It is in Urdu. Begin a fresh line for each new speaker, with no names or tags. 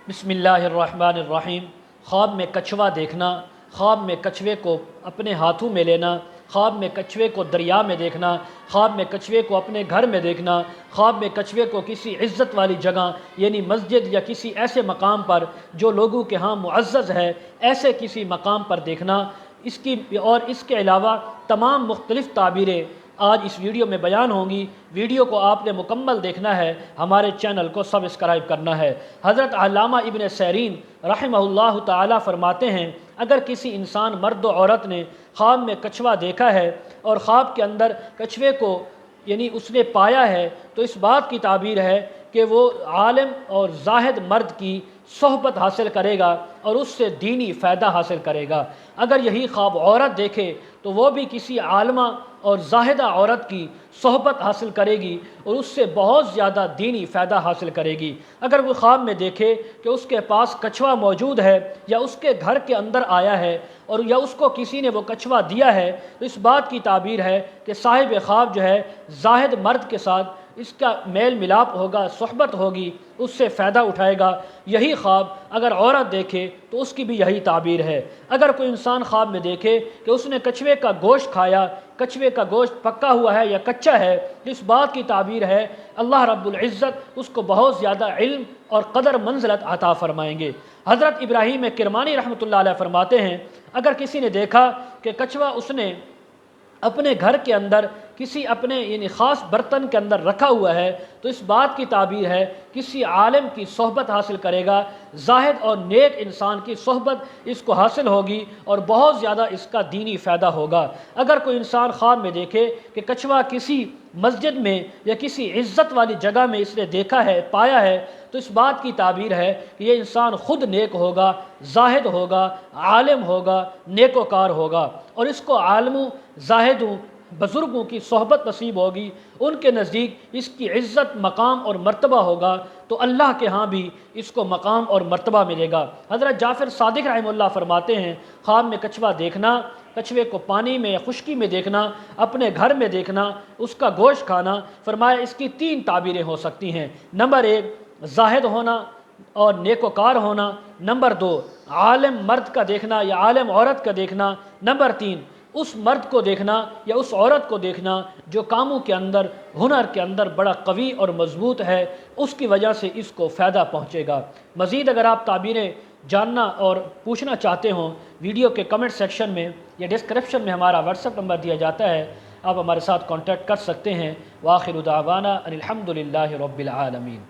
بسم اللہ الرحمن الرحیم۔ خواب میں کچھوا دیکھنا، خواب میں کچھوے کو اپنے ہاتھوں میں لینا، خواب میں کچھوے کو دریا میں دیکھنا، خواب میں کچھوے کو اپنے گھر میں دیکھنا، خواب میں کچھوے کو کسی عزت والی جگہ یعنی مسجد یا کسی ایسے مقام پر جو لوگوں کے ہاں معزز ہے، ایسے کسی مقام پر دیکھنا، اس کے علاوہ تمام مختلف تعبیریں آج اس ویڈیو میں بیان ہوں گی۔ ویڈیو کو آپ نے مکمل دیکھنا ہے، ہمارے چینل کو سبسکرائب کرنا ہے۔ حضرت علامہ ابن سیرین رحمہ اللہ تعالی فرماتے ہیں، اگر کسی انسان مرد و عورت نے خواب میں کچھوا دیکھا ہے اور خواب کے اندر کچھوے کو یعنی اس نے پایا ہے، تو اس بات کی تعبیر ہے کہ وہ عالم اور زاہد مرد کی صحبت حاصل کرے گا اور اس سے دینی فائدہ حاصل کرے گا۔ اگر یہی خواب عورت دیکھے تو وہ بھی کسی عالمہ اور زاہدہ عورت کی صحبت حاصل کرے گی اور اس سے بہت زیادہ دینی فائدہ حاصل کرے گی۔ اگر وہ خواب میں دیکھے کہ اس کے پاس کچھوا موجود ہے یا اس کے گھر کے اندر آیا ہے اور یا اس کو کسی نے وہ کچھوا دیا ہے، تو اس بات کی تعبیر ہے کہ صاحب خواب جو ہے زاہد مرد کے ساتھ اس کا میل ملاپ ہوگا، صحبت ہوگی، اس سے فائدہ اٹھائے گا۔ یہی خواب اگر عورت دیکھے تو اس کی بھی یہی تعبیر ہے۔ اگر کوئی انسان خواب میں دیکھے کہ اس نے کچھوے کا گوشت کھایا، کچھوے کا گوشت پکا ہوا ہے یا کچا ہے، تو اس بات کی تعبیر ہے اللہ رب العزت اس کو بہت زیادہ علم اور قدر منزلت عطا فرمائیں گے۔ حضرت ابراہیم کرمانی رحمۃ اللہ علیہ فرماتے ہیں، اگر کسی نے دیکھا کہ کچھوا اس نے اپنے گھر کے اندر کسی اپنے یعنی خاص برتن کے اندر رکھا ہوا ہے، تو اس بات کی تعبیر ہے کسی عالم کی صحبت حاصل کرے گا، زاہد اور نیک انسان کی صحبت اس کو حاصل ہوگی اور بہت زیادہ اس کا دینی فائدہ ہوگا۔ اگر کوئی انسان خواب میں دیکھے کہ کچھوا کسی مسجد میں یا کسی عزت والی جگہ میں اس نے دیکھا ہے، پایا ہے، تو اس بات کی تعبیر ہے کہ یہ انسان خود نیک ہوگا، زاہد ہوگا، عالم ہوگا، نیکوکار ہوگا اور اس کو عالموں، زاہدوں، بزرگوں کی صحبت نصیب ہوگی، ان کے نزدیک اس کی عزت، مقام اور مرتبہ ہوگا، تو اللہ کے ہاں بھی اس کو مقام اور مرتبہ ملے گا۔ حضرت جعفر صادق رحمہ اللہ فرماتے ہیں، خواب میں کچھوا دیکھنا، کچھوے کو پانی میں یا خشکی میں دیکھنا، اپنے گھر میں دیکھنا، اس کا گوشت کھانا، فرمایا اس کی 3 تعبیریں ہو سکتی ہیں۔ نمبر 1 زاہد ہونا اور نیکوکار ہونا، نمبر 2 عالم مرد کا دیکھنا یا عالم عورت کا دیکھنا، نمبر 3 اس مرد کو دیکھنا یا اس عورت کو دیکھنا جو کاموں کے اندر، ہنر کے اندر بڑا قوی اور مضبوط ہے، اس کی وجہ سے اس کو فائدہ پہنچے گا۔ مزید اگر آپ تعبیریں جاننا اور پوچھنا چاہتے ہوں، ویڈیو کے کمنٹ سیکشن میں یا ڈسکرپشن میں ہمارا واٹس ایپ نمبر دیا جاتا ہے، آپ ہمارے ساتھ کانٹیکٹ کر سکتے ہیں۔ وآخر دعوانا ان الحمد للہ رب العالمین۔